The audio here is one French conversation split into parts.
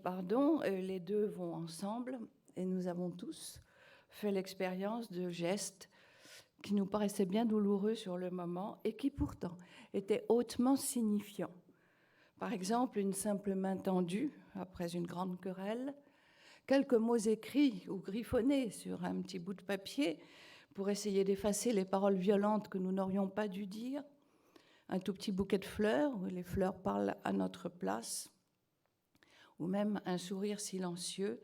pardon, les deux vont ensemble et nous avons tous fait l'expérience de gestes qui nous paraissaient bien douloureux sur le moment et qui pourtant étaient hautement signifiants. Par exemple, une simple main tendue après une grande querelle, quelques mots écrits ou griffonnés sur un petit bout de papier pour essayer d'effacer les paroles violentes que nous n'aurions pas dû dire, un tout petit bouquet de fleurs où les fleurs parlent à notre place, ou même un sourire silencieux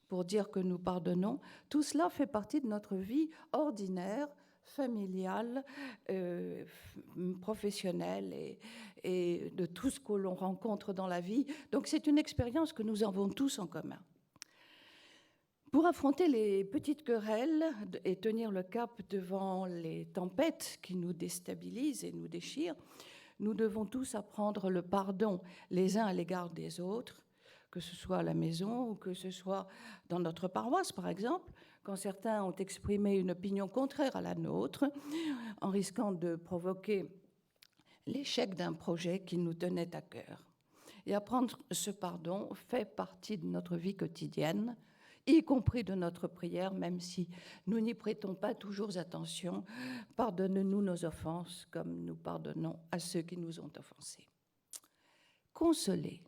pour dire que nous pardonnons. Tout cela fait partie de notre vie ordinaire, familiale, professionnelle et de tout ce que l'on rencontre dans la vie. Donc c'est une expérience que nous avons tous en commun. Pour affronter les petites querelles et tenir le cap devant les tempêtes qui nous déstabilisent et nous déchirent, nous devons tous apprendre le pardon les uns à l'égard des autres, que ce soit à la maison ou que ce soit dans notre paroisse, par exemple, quand certains ont exprimé une opinion contraire à la nôtre, en risquant de provoquer l'échec d'un projet qui nous tenait à cœur. Et apprendre ce pardon fait partie de notre vie quotidienne, y compris de notre prière, même si nous n'y prêtons pas toujours attention. Pardonne-nous nos offenses comme nous pardonnons à ceux qui nous ont offensés. Consoler.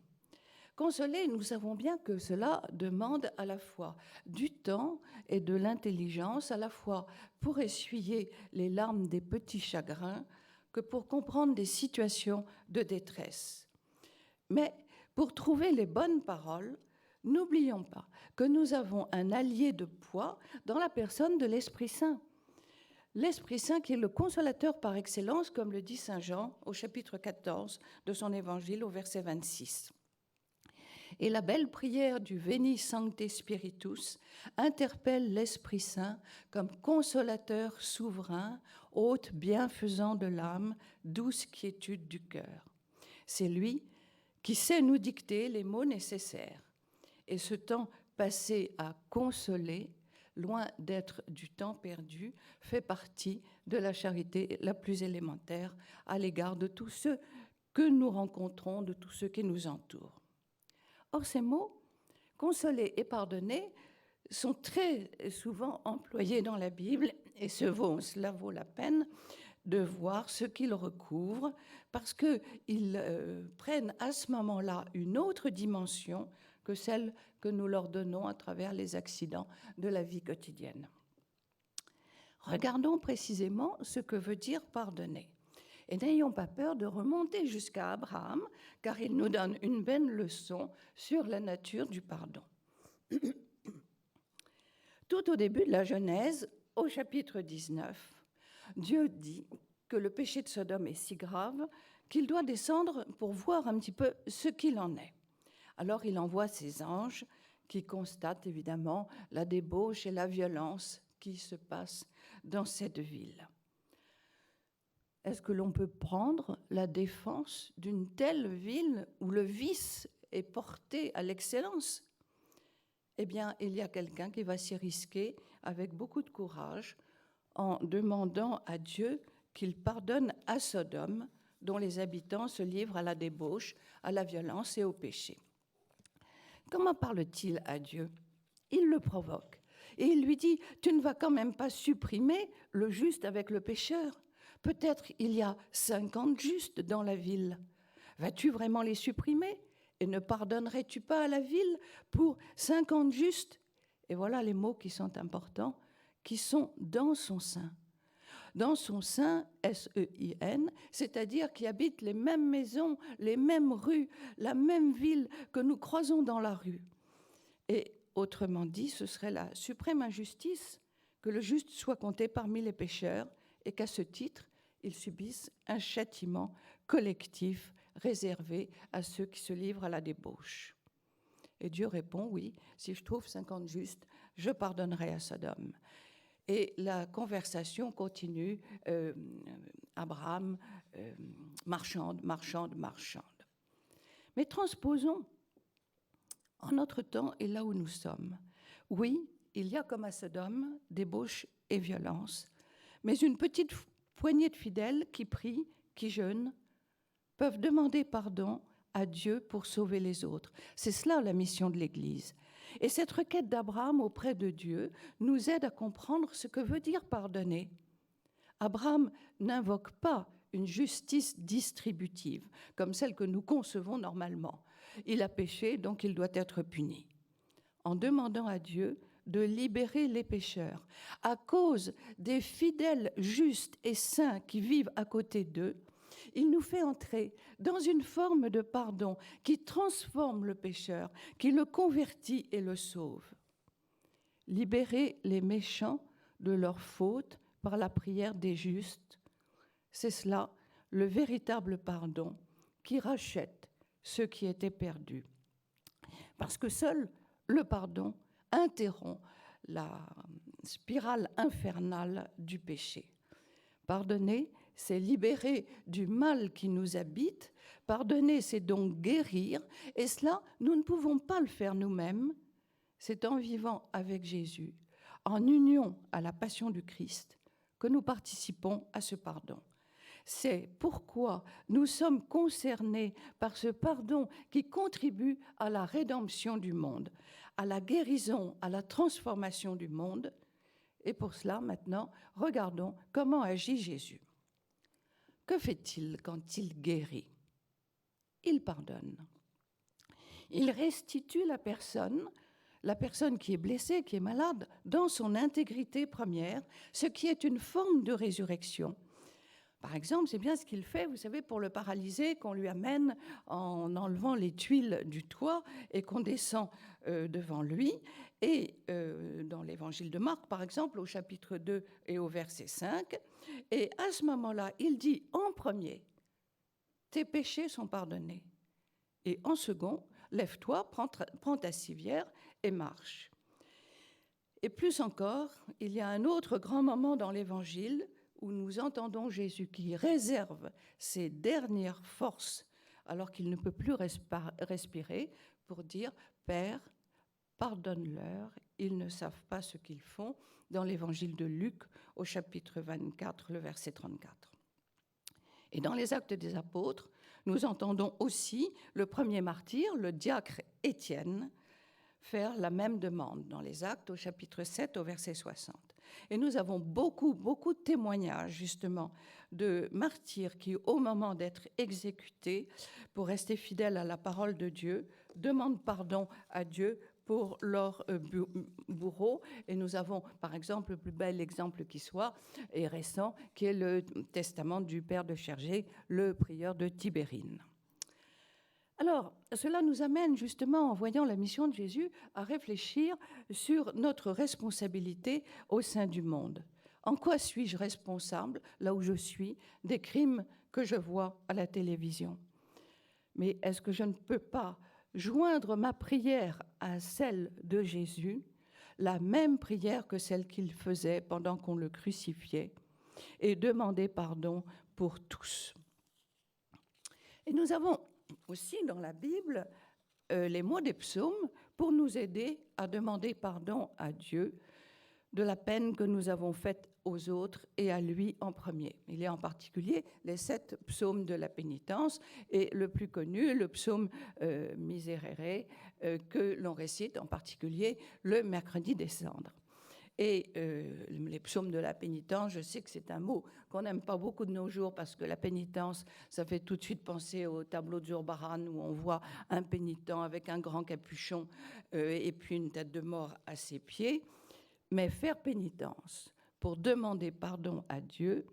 Consoler, nous savons bien que cela demande à la fois du temps et de l'intelligence, à la fois pour essuyer les larmes des petits chagrins que pour comprendre des situations de détresse. Mais pour trouver les bonnes paroles, n'oublions pas que nous avons un allié de poids dans la personne de l'Esprit Saint. L'Esprit Saint qui est le consolateur par excellence, comme le dit Saint Jean au chapitre 14 de son évangile au verset 26. Et la belle prière du Veni Sancte Spiritus interpelle l'Esprit Saint comme consolateur souverain, hôte bienfaisant de l'âme, douce quiétude du cœur. C'est lui qui sait nous dicter les mots nécessaires. Et ce temps passé à consoler, loin d'être du temps perdu, fait partie de la charité la plus élémentaire à l'égard de tous ceux que nous rencontrons, de tous ceux qui nous entourent. Or, ces mots, consoler et pardonner, sont très souvent employés dans la Bible et cela vaut la peine de voir ce qu'ils recouvrent parce qu'ils prennent à ce moment-là une autre dimension que celle que nous leur donnons à travers les accidents de la vie quotidienne. Regardons précisément ce que veut dire pardonner. Et n'ayons pas peur de remonter jusqu'à Abraham, car il nous donne une belle leçon sur la nature du pardon. Tout au début de la Genèse, au chapitre 19, Dieu dit que le péché de Sodome est si grave qu'il doit descendre pour voir un petit peu ce qu'il en est. Alors il envoie ses anges qui constatent évidemment la débauche et la violence qui se passent dans cette ville. Est-ce que l'on peut prendre la défense d'une telle ville où le vice est porté à l'excellence ? Eh bien, il y a quelqu'un qui va s'y risquer avec beaucoup de courage en demandant à Dieu qu'il pardonne à Sodome, dont les habitants se livrent à la débauche, à la violence et au péché. Comment parle-t-il à Dieu ? Il le provoque. Et il lui dit, tu ne vas quand même pas supprimer le juste avec le pécheur. Peut-être il y a 50 justes dans la ville. Vas-tu vraiment les supprimer ? Et ne pardonnerais-tu pas à la ville pour 50 justes ? Et voilà les mots qui sont importants, qui sont dans son sein. Dans son sein, S-E-I-N, c'est-à-dire qui habitent les mêmes maisons, les mêmes rues, la même ville que nous croisons dans la rue. Et autrement dit, ce serait la suprême injustice que le juste soit compté parmi les pécheurs et qu'à ce titre, ils subissent un châtiment collectif réservé à ceux qui se livrent à la débauche. Et Dieu répond, oui, si je trouve 50 justes, je pardonnerai à Sodome. Et la conversation continue, Abraham marchande. Mais transposons en notre temps et là où nous sommes. Oui, il y a comme à Sodome débauche et violence, mais une petite poignée de fidèles qui prient, qui jeûnent, peuvent demander pardon à Dieu pour sauver les autres. C'est cela la mission de l'Église. Et cette requête d'Abraham auprès de Dieu nous aide à comprendre ce que veut dire pardonner. Abraham n'invoque pas une justice distributive, comme celle que nous concevons normalement. Il a péché, donc il doit être puni. En demandant à Dieu de libérer les pécheurs, à cause des fidèles justes et saints qui vivent à côté d'eux, il nous fait entrer dans une forme de pardon qui transforme le pécheur, qui le convertit et le sauve. Libérer les méchants de leurs fautes par la prière des justes, c'est cela le véritable pardon qui rachète ceux qui étaient perdus. Parce que seul le pardon interrompt la spirale infernale du péché. Pardonner, c'est libérer du mal qui nous habite. Pardonner, c'est donc guérir. Et cela, nous ne pouvons pas le faire nous-mêmes. C'est en vivant avec Jésus, en union à la passion du Christ, que nous participons à ce pardon. C'est pourquoi nous sommes concernés par ce pardon qui contribue à la rédemption du monde, à la guérison, à la transformation du monde. Et pour cela, maintenant, regardons comment agit Jésus. Que fait-il quand il guérit? Il pardonne. Il restitue la personne qui est blessée, qui est malade, dans son intégrité première, ce qui est une forme de résurrection. Par exemple, c'est bien ce qu'il fait, vous savez, pour le paralysé, qu'on lui amène en enlevant les tuiles du toit et qu'on descend devant lui. Et dans l'évangile de Marc, par exemple, au chapitre 2 et au verset 5, et à ce moment-là, il dit en premier, « Tes péchés sont pardonnés ». Et en second, « Lève-toi, prends ta civière et marche ». Et plus encore, il y a un autre grand moment dans l'évangile où nous entendons Jésus qui réserve ses dernières forces alors qu'il ne peut plus respirer pour dire « Père, pardonne-leur, ils ne savent pas ce qu'ils font » dans l'évangile de Luc au chapitre 24, le verset 34. Et dans les Actes des Apôtres, nous entendons aussi le premier martyr, le diacre Étienne, faire la même demande dans les Actes au chapitre 7 au verset 60. Et nous avons beaucoup de témoignages justement de martyrs qui, au moment d'être exécutés, pour rester fidèles à la parole de Dieu, demandent pardon à Dieu pour leur bourreau. Et nous avons, par exemple, le plus bel exemple qui soit, et récent, qui est le testament du père de Chergé, le prieur de Tibérine. Alors, cela nous amène justement, en voyant la mission de Jésus, à réfléchir sur notre responsabilité au sein du monde. En quoi suis-je responsable, là où je suis, des crimes que je vois à la télévision? Mais est-ce que je ne peux pas joindre ma prière à celle de Jésus, la même prière que celle qu'il faisait pendant qu'on le crucifiait, et demander pardon pour tous? Et nous avons aussi dans la Bible les mots des psaumes pour nous aider à demander pardon à Dieu de la peine que nous avons faite aux autres et à lui en premier. Il y a en particulier les 7 psaumes de la pénitence et le plus connu, le psaume Miserere, que l'on récite en particulier le mercredi des cendres. Et les psaumes de la pénitence, je sais que c'est un mot qu'on n'aime pas beaucoup de nos jours parce que la pénitence, ça fait tout de suite penser au tableau de Zurbaran où on voit un pénitent avec un grand capuchon et puis une tête de mort à ses pieds. Mais faire pénitence pour demander pardon à Dieu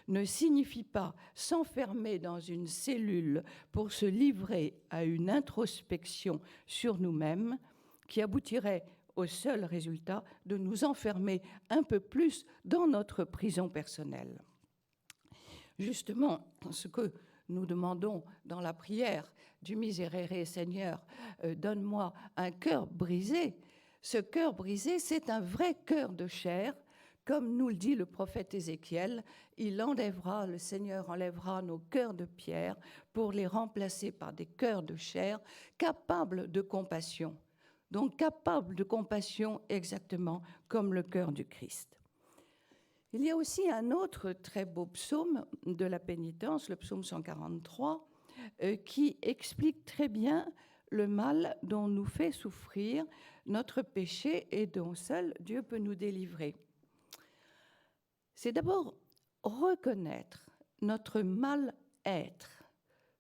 ne signifie pas s'enfermer dans une cellule pour se livrer à une introspection sur nous-mêmes qui aboutirait au seul résultat de nous enfermer un peu plus dans notre prison personnelle. Justement, ce que nous demandons dans la prière du Miserere, Seigneur, donne-moi un cœur brisé. Ce cœur brisé, c'est un vrai cœur de chair. Comme nous le dit le prophète Ézéchiel, le Seigneur enlèvera nos cœurs de pierre pour les remplacer par des cœurs de chair capables de compassion. Donc capable de compassion exactement comme le cœur du Christ. Il y a aussi un autre très beau psaume de la pénitence, le psaume 143, qui explique très bien le mal dont nous fait souffrir notre péché et dont seul Dieu peut nous délivrer. C'est d'abord reconnaître notre mal-être,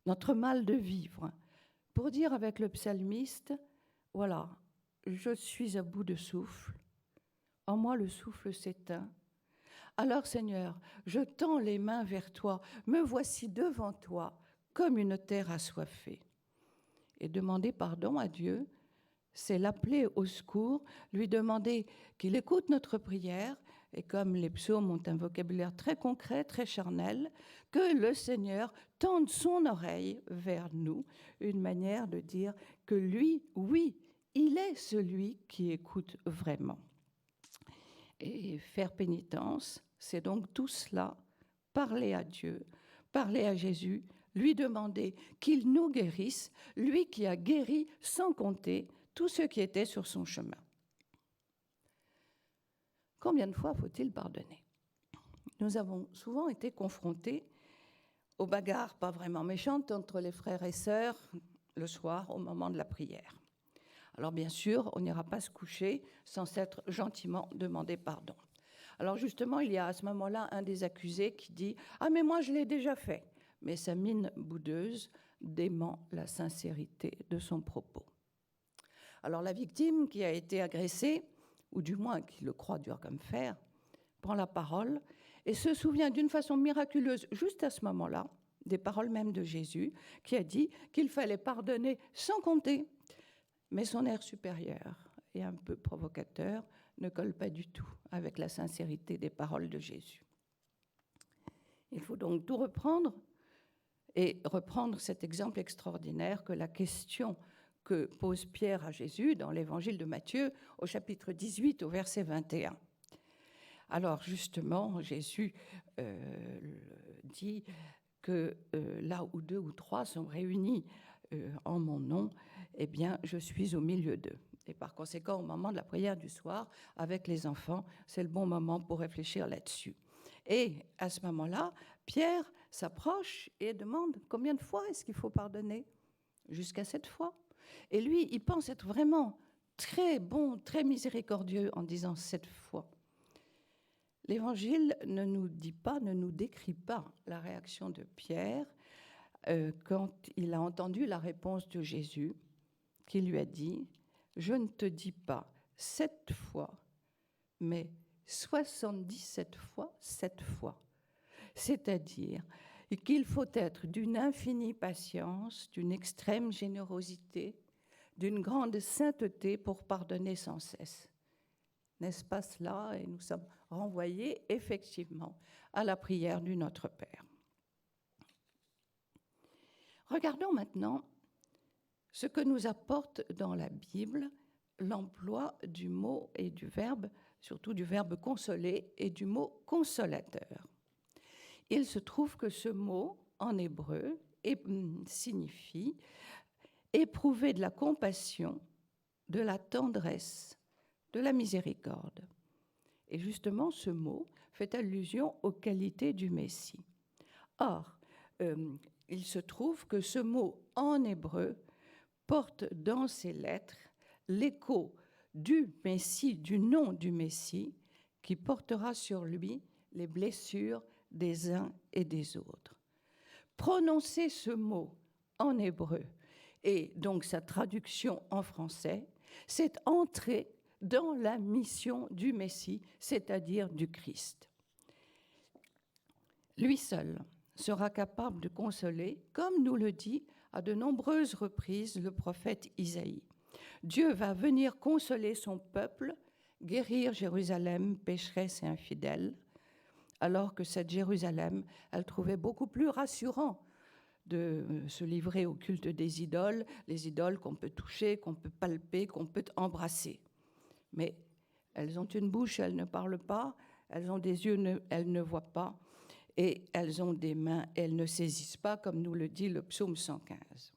notre mal de vivre, pour dire avec le psalmiste, voilà, je suis à bout de souffle, en moi le souffle s'éteint. Alors Seigneur, je tends les mains vers toi, me voici devant toi comme une terre assoiffée. Et demander pardon à Dieu, c'est l'appeler au secours, lui demander qu'il écoute notre prière, et comme les psaumes ont un vocabulaire très concret, très charnel, que le Seigneur tende son oreille vers nous, une manière de dire que lui, oui, il est celui qui écoute vraiment. Et faire pénitence, c'est donc tout cela, parler à Dieu, parler à Jésus, lui demander qu'il nous guérisse, lui qui a guéri sans compter tous ceux qui étaient sur son chemin. Combien de fois faut-il pardonner ? Nous avons souvent été confrontés aux bagarres pas vraiment méchantes entre les frères et sœurs le soir au moment de la prière. Alors bien sûr, on n'ira pas se coucher sans s'être gentiment demandé pardon. Alors justement, il y a à ce moment-là un des accusés qui dit « Ah mais moi je l'ai déjà fait », mais sa mine boudeuse dément la sincérité de son propos. Alors la victime qui a été agressée, ou du moins qui le croit dur comme fer, prend la parole et se souvient d'une façon miraculeuse, juste à ce moment-là, des paroles même de Jésus, qui a dit qu'il fallait pardonner sans compter. Mais son air supérieur et un peu provocateur ne colle pas du tout avec la sincérité des paroles de Jésus. Il faut donc tout reprendre et reprendre cet exemple extraordinaire que la question que pose Pierre à Jésus dans l'évangile de Matthieu au chapitre 18 au verset 21. Alors justement, Jésus dit que là où 2 ou 3 sont réunis en mon nom, eh bien, je suis au milieu d'eux. Et par conséquent, au moment de la prière du soir, avec les enfants, c'est le bon moment pour réfléchir là-dessus. Et à ce moment-là, Pierre s'approche et demande combien de fois est-ce qu'il faut pardonner ? Jusqu'à 7 fois. Et lui, il pense être vraiment très bon, très miséricordieux en disant 7 fois. L'Évangile ne nous dit pas, ne nous décrit pas la réaction de Pierre quand il a entendu la réponse de Jésus, qui lui a dit « Je ne te dis pas 7 fois, mais 77 fois 7 fois ». C'est-à-dire qu'il faut être d'une infinie patience, d'une extrême générosité, d'une grande sainteté pour pardonner sans cesse. N'est-ce pas cela ? Et nous sommes renvoyés effectivement à la prière du Notre Père. Regardons maintenant ce que nous apporte dans la Bible l'emploi du mot et du verbe, surtout du verbe consoler et du mot consolateur. Il se trouve que ce mot, en hébreu, signifie éprouver de la compassion, de la tendresse, de la miséricorde. Et justement, ce mot fait allusion aux qualités du Messie. Or, il se trouve que ce mot en hébreu porte dans ses lettres l'écho du Messie, du nom du Messie, qui portera sur lui les blessures des uns et des autres. Prononcer ce mot en hébreu et donc sa traduction en français, c'est entrer dans la mission du Messie, c'est-à-dire du Christ. Lui seul sera capable de consoler, comme nous le dit à de nombreuses reprises le prophète Isaïe. Dieu va venir consoler son peuple, guérir Jérusalem, pécheresse et infidèle, alors que cette Jérusalem, elle trouvait beaucoup plus rassurant de se livrer au culte des idoles, les idoles qu'on peut toucher, qu'on peut palper, qu'on peut embrasser. Mais elles ont une bouche, elles ne parlent pas, elles ont des yeux, elles ne voient pas, et elles ont des mains, elles ne saisissent pas, comme nous le dit le psaume 115.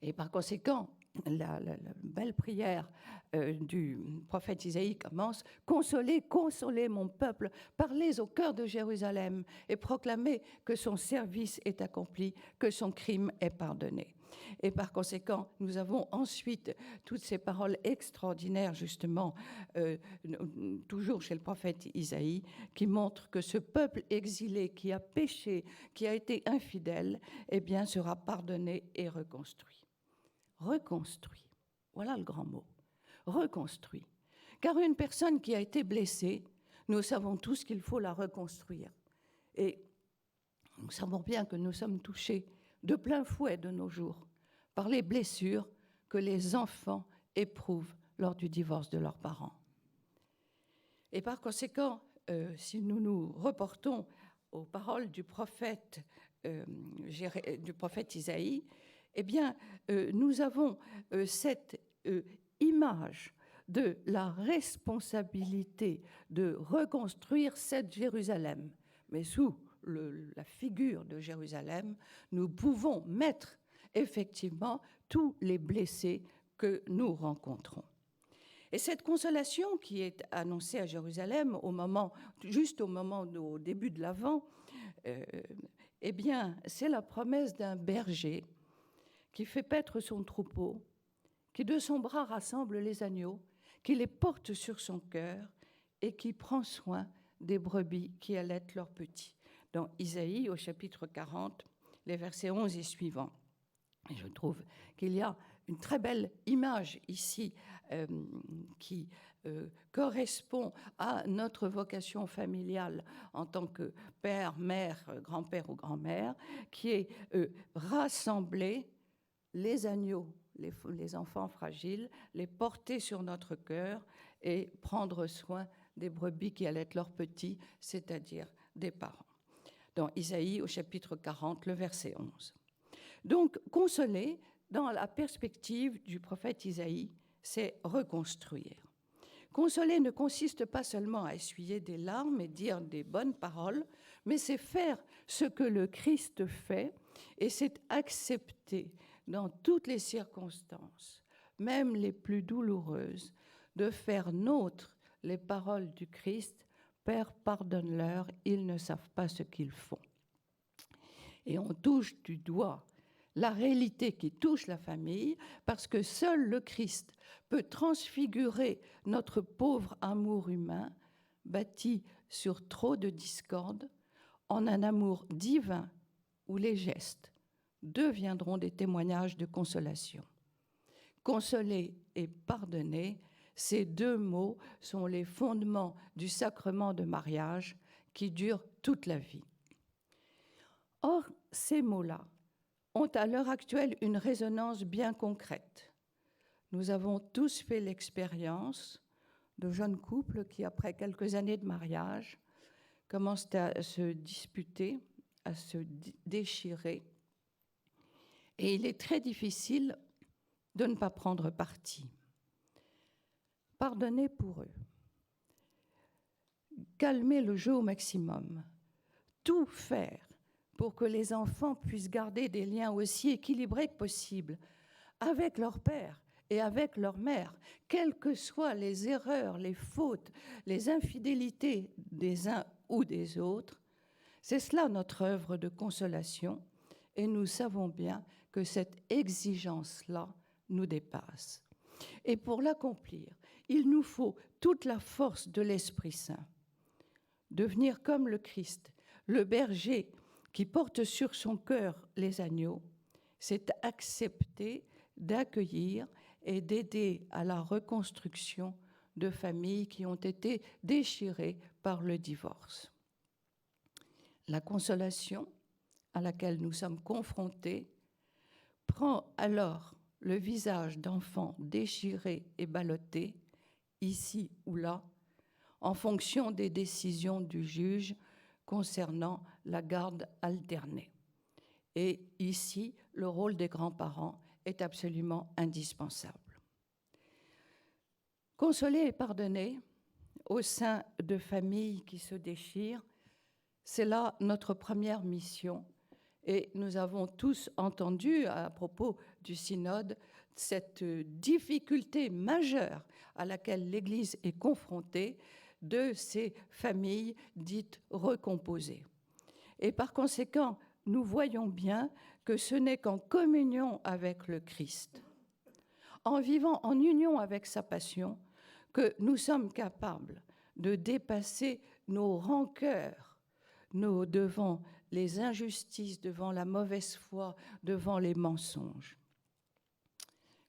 Et par conséquent, la belle prière du prophète Isaïe commence « Consolez, consolez mon peuple, parlez au cœur de Jérusalem et proclamez que son service est accompli, que son crime est pardonné. » Et par conséquent, nous avons ensuite toutes ces paroles extraordinaires, justement, toujours chez le prophète Isaïe, qui montrent que ce peuple exilé qui a péché, qui a été infidèle, eh bien, sera pardonné et reconstruit. Reconstruit. Voilà le grand mot. Reconstruit. Car une personne qui a été blessée, nous savons tous qu'il faut la reconstruire. Et nous savons bien que nous sommes touchés de plein fouet de nos jours par les blessures que les enfants éprouvent lors du divorce de leurs parents. Et par conséquent, si nous nous reportons aux paroles du prophète Isaïe, eh bien, nous avons cette image de la responsabilité de reconstruire cette Jérusalem. Mais sous la figure de Jérusalem, nous pouvons mettre effectivement tous les blessés que nous rencontrons. Et cette consolation qui est annoncée à Jérusalem juste au début de l'Avent, eh bien, c'est la promesse d'un berger qui fait paître son troupeau, qui de son bras rassemble les agneaux, qui les porte sur son cœur et qui prend soin des brebis qui allaitent leurs petits. Dans Isaïe, au chapitre 40, les versets 11 et suivants. Et je trouve qu'il y a une très belle image ici qui correspond à notre vocation familiale en tant que père, mère, grand-père ou grand-mère, qui est rassembler les agneaux, les enfants fragiles, les porter sur notre cœur et prendre soin des brebis qui allaitent leurs petits, c'est-à-dire des parents. Dans Isaïe, au chapitre 40, le verset 11. Donc, consoler, dans la perspective du prophète Isaïe, c'est reconstruire. Consoler ne consiste pas seulement à essuyer des larmes et dire des bonnes paroles, mais c'est faire ce que le Christ fait et c'est accepter dans toutes les circonstances, même les plus douloureuses, de faire nôtres les paroles du Christ. Père, pardonne-leur, ils ne savent pas ce qu'ils font. Et on touche du doigt la réalité qui touche la famille, parce que seul le Christ peut transfigurer notre pauvre amour humain, bâti sur trop de discorde, en un amour divin où les gestes deviendront des témoignages de consolation. Consoler et pardonner, ces deux mots sont les fondements du sacrement de mariage qui dure toute la vie. Or, ces mots-là ont à l'heure actuelle une résonance bien concrète. Nous avons tous fait l'expérience de jeunes couples qui, après quelques années de mariage, commencent à se disputer, à se déchirer. Et il est très difficile de ne pas prendre parti. Pardonner pour eux. Calmer le jeu au maximum. Tout faire pour que les enfants puissent garder des liens aussi équilibrés que possible avec leur père et avec leur mère, quelles que soient les erreurs, les fautes, les infidélités des uns ou des autres. C'est cela notre œuvre de consolation, et nous savons bien que cette exigence-là nous dépasse. Et pour l'accomplir, il nous faut toute la force de l'Esprit Saint. Devenir comme le Christ, le berger qui porte sur son cœur les agneaux, c'est accepter d'accueillir et d'aider à la reconstruction de familles qui ont été déchirées par le divorce. La consolation à laquelle nous sommes confrontés prend alors le visage d'enfants déchirés et ballottés, ici ou là, en fonction des décisions du juge concernant la garde alternée. Et ici, le rôle des grands-parents est absolument indispensable. Consoler et pardonner au sein de familles qui se déchirent, c'est là notre première mission. Et nous avons tous entendu, à propos du synode, cette difficulté majeure à laquelle l'Église est confrontée de ces familles dites recomposées. Et par conséquent, nous voyons bien que ce n'est qu'en communion avec le Christ, en vivant en union avec sa passion, que nous sommes capables de dépasser nos rancœurs, devant les injustices, devant la mauvaise foi, devant les mensonges.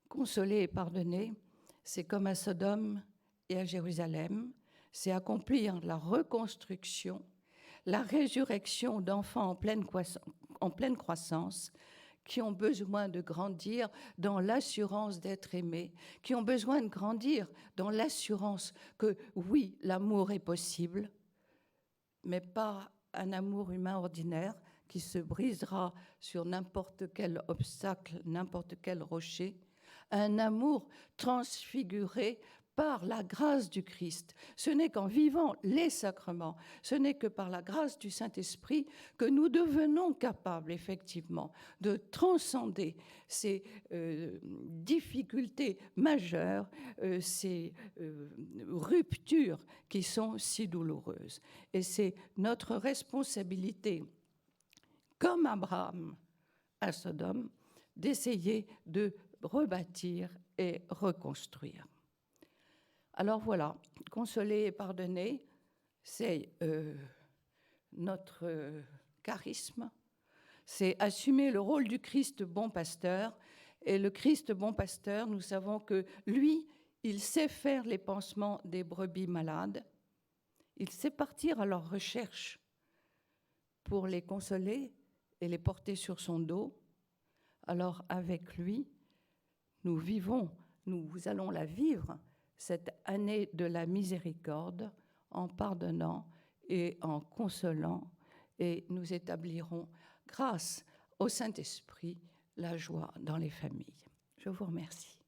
Consoler et pardonner, c'est comme à Sodome et à Jérusalem, c'est accomplir la reconstruction, la résurrection d'enfants en pleine croissance, qui ont besoin de grandir dans l'assurance d'être aimés, qui ont besoin de grandir dans l'assurance que oui, l'amour est possible, mais pas un amour humain ordinaire qui se brisera sur n'importe quel obstacle, n'importe quel rocher, un amour transfiguré par la grâce du Christ. Ce n'est qu'en vivant les sacrements, ce n'est que par la grâce du Saint-Esprit que nous devenons capables, effectivement, de transcender ces difficultés majeures, ces ruptures qui sont si douloureuses. Et c'est notre responsabilité, comme Abraham à Sodome, d'essayer de rebâtir et reconstruire. Alors voilà, consoler et pardonner, c'est notre charisme, c'est assumer le rôle du Christ bon pasteur. Et le Christ bon pasteur, nous savons que lui, il sait faire les pansements des brebis malades, il sait partir à leur recherche pour les consoler et les porter sur son dos. Alors avec lui, nous allons la vivre, cette année de la miséricorde, en pardonnant et en consolant, et nous établirons, grâce au Saint-Esprit, la joie dans les familles. Je vous remercie.